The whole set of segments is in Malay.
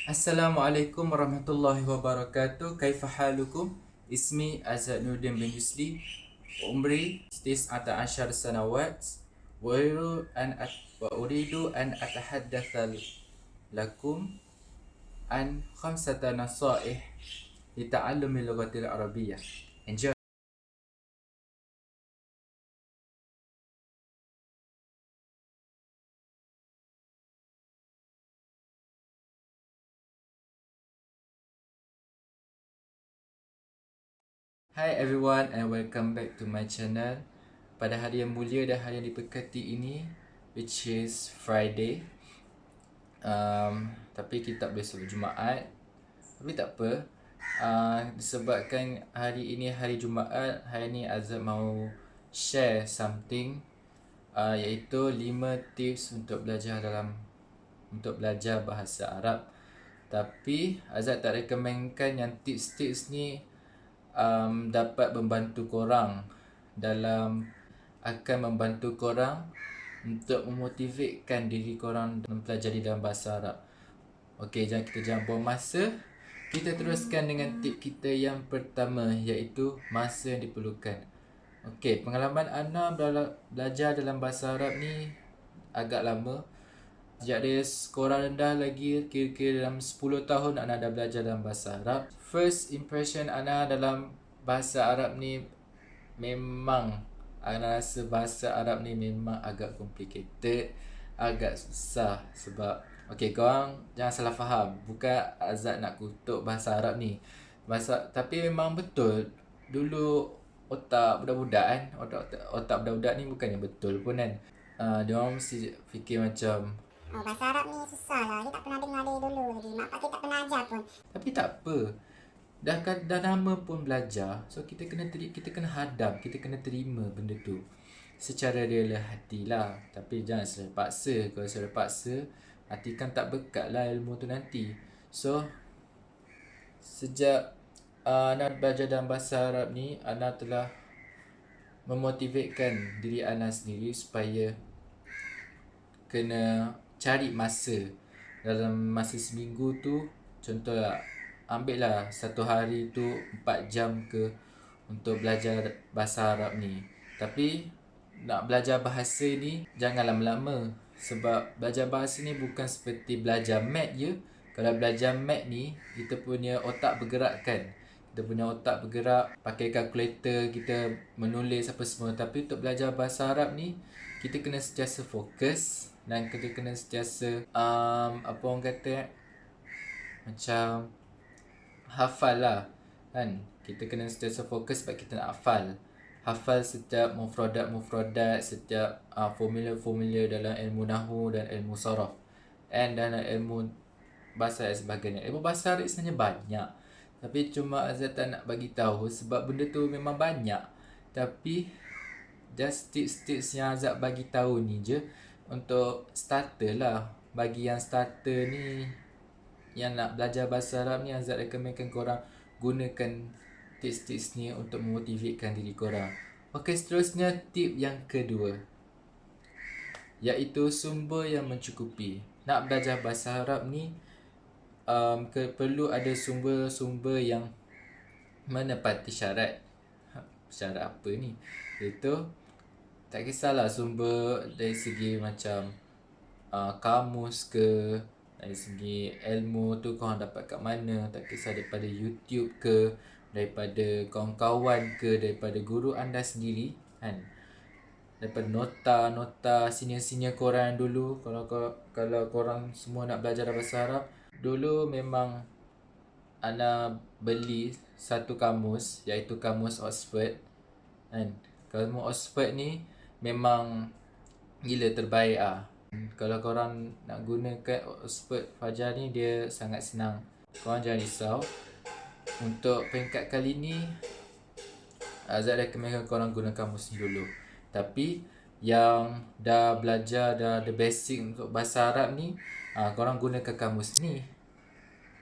Assalamualaikum warahmatullahi wabarakatuh. Kaifa halukum? Ismi Azanuddin bin Yusli. Umri tis'ata ashar sanawat. Wa uridu an atahaddatha lakum an khamsata nasaih li ta'allumi lughatil arabiyyah. Enjoy. Hi everyone and welcome back to my channel. Pada hari yang mulia dan hari yang diberkati ini, which is Friday, tapi kita tak boleh sebut Jumaat. Tapi tak apa, disebabkan hari ini hari Jumaat, hari ini Azab mau share something, iaitu 5 tips untuk belajar bahasa Arab. Tapi Azab tak rekomenkan yang tips-tips ni dapat membantu korang akan membantu korang untuk memotivekan diri korang mempelajari dalam bahasa Arab. Okey, kita jangan buang masa. Kita teruskan dengan tip kita yang pertama, iaitu masa yang diperlukan. Okey, pengalaman Ana belajar dalam bahasa Arab ni agak lama. Sejak dari sekolah rendah lagi, kira-kira dalam 10 tahun Ana dah belajar dalam bahasa Arab. First impression Ana dalam bahasa Arab ni, memang Ana rasa bahasa Arab ni memang agak complicated, agak susah. Sebab okey, korang jangan salah faham, bukan Azad nak kutuk bahasa Arab ni. Tapi memang betul. Dulu otak budak-budak kan, otak budak-budak ni bukannya betul pun kan. Diorang mesti fikir macam, bahasa Arab ni susah lah. Dia tak pernah dengar dari dulu lagi. Mak pak kita tak pernah ajar pun. tapi tak apa. Dah lama pun belajar, so kita kena hadam, kita kena terima benda tu secara rela hati lah. Tapi jangan secara paksa. Kalau secara paksa, hati kan tak berkat lah ilmu tu nanti. So sejak Ana belajar dalam bahasa Arab ni, Ana telah memotivekan diri Ana sendiri supaya kena cari masa. Dalam masa seminggu tu, contohlah, ambil lah satu hari tu 4 jam ke untuk belajar bahasa Arab ni. Tapi nak belajar bahasa ni jangan lama-lama. Sebab belajar bahasa ni bukan seperti belajar mat je. Kalau belajar mat ni, kita punya otak bergerak kan. Kita punya otak bergerak, pakai kalkulator, kita menulis apa semua. Tapi untuk belajar bahasa Arab ni, kita kena sentiasa fokus dan kita kena sentiasa apa orang kata, macam hafal lah kan. Kita kena sentiasa fokus sebab kita nak hafal setiap mufradat, setiap formula-formula dalam ilmu nahwu dan ilmu saraf and dalam ilmu bahasa dan sebagainya. Ilmu bahasa Arab sebenarnya banyak, tapi cuma Azad tak nak bagi tahu sebab benda tu memang banyak. Tapi just tips-tips yang Azad bagi tahu ni je untuk starter lah. Bagi yang starter ni, yang nak belajar bahasa Arab ni, Azad rekomenkan korang gunakan tips-tips ni untuk memotivekan diri korang. Okey, seterusnya tip yang kedua, iaitu sumber yang mencukupi. Nak belajar bahasa Arab ni, perlu ada sumber-sumber yang menepati syarat. Syarat apa ni? Iaitu tak kisahlah sumber dari segi macam kamus ke, dari segi ilmu tu korang dapat kat mana, tak kisah daripada YouTube ke, daripada kawan-kawan ke, daripada guru anda sendiri kan, daripada nota senior-senior korang dulu. Kalau korang semua nak belajar bahasa Arab, dulu memang Ana beli satu kamus, iaitu kamus Oxford kan. Kamus Oxford ni memang gila terbaik ah. Kalau korang nak gunakan Oxford Fajar ni, dia sangat senang. Korang jangan risau. Untuk peringkat kali ni, Azad recommendkan korang guna kamus ni dulu. Tapi yang dah belajar, dah ada basic untuk bahasa Arab ni, korang gunakan kamus ni.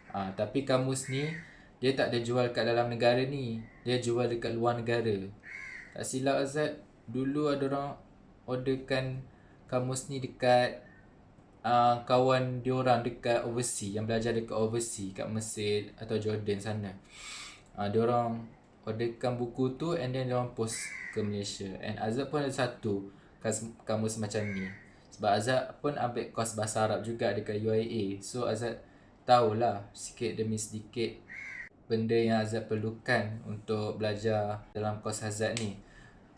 Tapi kamus ni dia tak ada jual kat dalam negara ni, dia jual dekat luar negara. Tak silap Azad, dulu ada orang orderkan kamus ni dekat kawan diorang dekat overseas, yang belajar dekat overseas, kat Mesir atau Jordan sana. Diorang orderkan buku tu and then diorang post ke Malaysia. And Azad pun ada satu kamus macam ni. Sebab Azad pun ambil kos bahasa Arab juga dekat UIA. So Azad tahulah sikit demi sedikit benda yang Azad perlukan untuk belajar dalam kos Azad ni.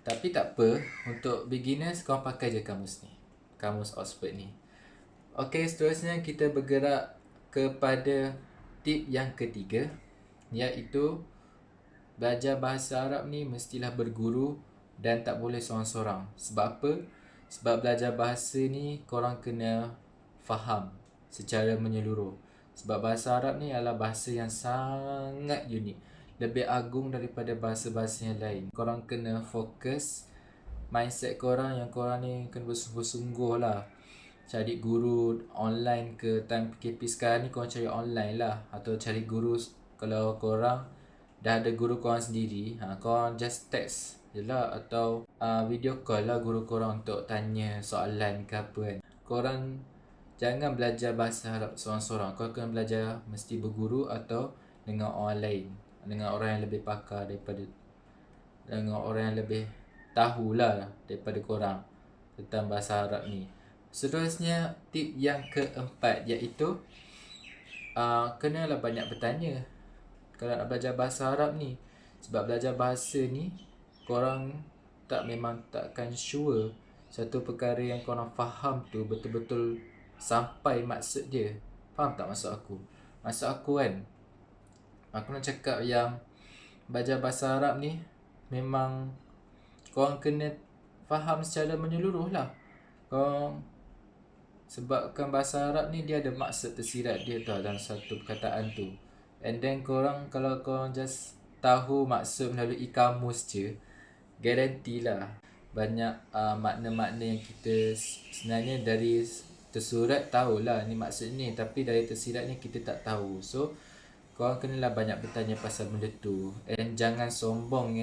Tapi tak apa, untuk beginners korang pakai je kamus ni, kamus Oxford ni. Okey, seterusnya kita bergerak kepada tip yang ketiga, iaitu belajar bahasa Arab ni mestilah berguru dan tak boleh seorang-seorang. Sebab apa? Sebab belajar bahasa ni korang kena faham secara menyeluruh. Sebab bahasa Arab ni adalah bahasa yang sangat unik, lebih agung daripada bahasa-bahasa yang lain. Korang kena fokus, mindset korang yang korang ni kena bersungguh-sungguh lah. Cari guru online ke, time PKP sekarang ni korang cari online lah. Atau cari guru, kalau korang dah ada guru korang sendiri, korang just text je lah. Atau video call lah guru korang untuk tanya soalan ke apa kan. Korang jangan belajar bahasa Arab seorang-seorang. Korang kena belajar mesti berguru atau dengan orang lain, dengan orang yang lebih pakar daripada, dengan orang yang lebih tahulah daripada korang tentang bahasa Arab ni. Seterusnya, tip yang keempat iaitu kenalah banyak bertanya kalau nak belajar bahasa Arab ni. Sebab belajar bahasa ni korang memang takkan sure satu perkara yang korang faham tu betul-betul sampai maksud dia. Faham tak maksud aku? Maksud aku kan, aku nak cakap yang belajar bahasa Arab ni memang korang kena faham secara menyeluruh lah. Korang, sebabkan bahasa Arab ni dia ada maksud tersirat dia tau dalam satu perkataan tu. And then korang, kalau korang just tahu maksud melalui kamus je, garantilah banyak makna-makna yang kita sebenarnya dari tersurat tahulah ni maksud ni, tapi dari tersirat ni kita tak tahu. So korang kenalah banyak bertanya pasal benda tu. And jangan sombong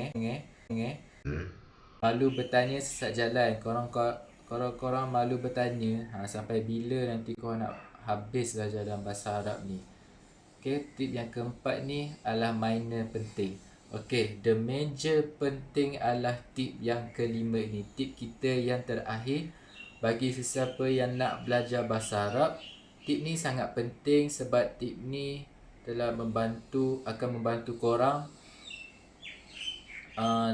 malu bertanya sesat jalan. Korang malu bertanya, sampai bila nanti korang nak habis belajar dalam bahasa Arab ni. Okay, tip yang keempat ni adalah minor penting. Okay, the major penting adalah tip yang kelima ni. Tip kita yang terakhir bagi sesiapa yang nak belajar bahasa Arab. Tip ni sangat penting sebab tip ni telah akan membantu korang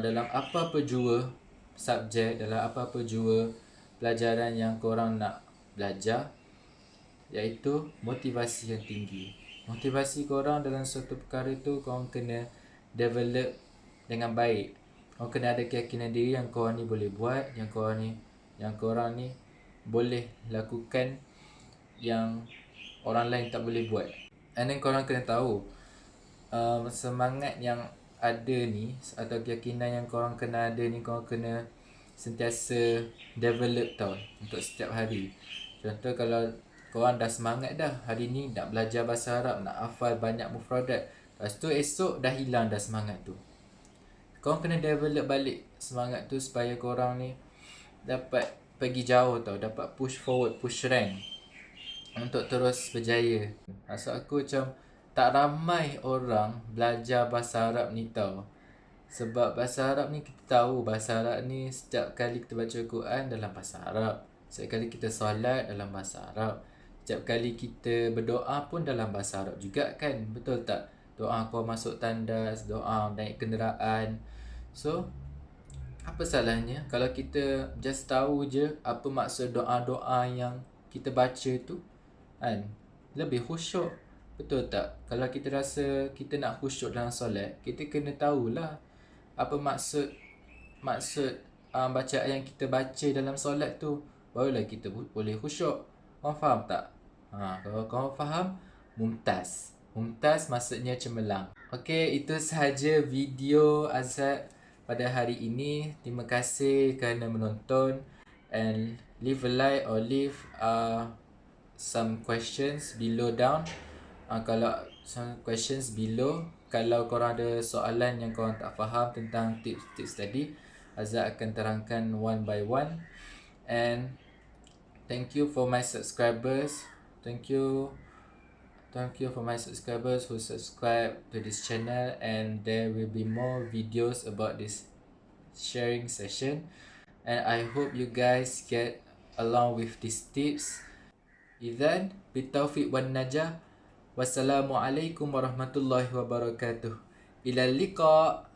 dalam apa-apa jua subjek, dalam apa-apa jua pelajaran yang korang nak belajar, iaitu motivasi yang tinggi. Motivasi korang dalam suatu perkara tu korang kena develop dengan baik. Korang kena ada keyakinan diri yang korang ni boleh buat, yang korang ni boleh lakukan yang orang lain tak boleh buat. And then korang kena tahu semangat yang ada ni atau keyakinan yang korang kena ada ni, korang kena sentiasa develop tau untuk setiap hari. Contoh, kalau korang dah semangat dah hari ni nak belajar bahasa Arab, nak hafal banyak mufradat, lepas tu esok dah hilang dah semangat tu, korang kena develop balik semangat tu supaya korang ni dapat pergi jauh tau, dapat push forward, push rank untuk terus berjaya. Maksud aku macam tak ramai orang belajar bahasa Arab ni tau. Sebab bahasa Arab ni kita tahu, bahasa Arab ni setiap kali kita baca Quran dalam bahasa Arab, setiap kali kita solat dalam bahasa Arab, setiap kali kita berdoa pun dalam bahasa Arab juga kan, betul tak? Doa kau masuk tandas, doa naik kenderaan. So apa salahnya kalau kita just tahu je apa maksud doa-doa yang kita baca tu kan? Lebih khusyuk, betul tak? Kalau kita rasa kita nak khusyuk dalam solat, kita kena tahulah apa maksud bacaan yang kita baca dalam solat tu, barulah kita boleh khusyuk. Korang faham tak? Kalau korang faham, mumtaz. Mumtaz maksudnya cemerlang. Okay, itu sahaja video Azad pada hari ini. Terima kasih kerana menonton, and leave a like or leave some questions below down. Kalau some questions below, kalau korang ada soalan yang korang tak faham tentang tips-tips tadi, Azad akan terangkan one by one. And Thank you for my subscribers. Thank you for my subscribers who subscribe to this channel, and there will be more videos about this sharing session, and I hope you guys get along with these tips. Idzan bitaufiq wan najah. Wassalamualaikum warahmatullahi wabarakatuh. Ilal liqa.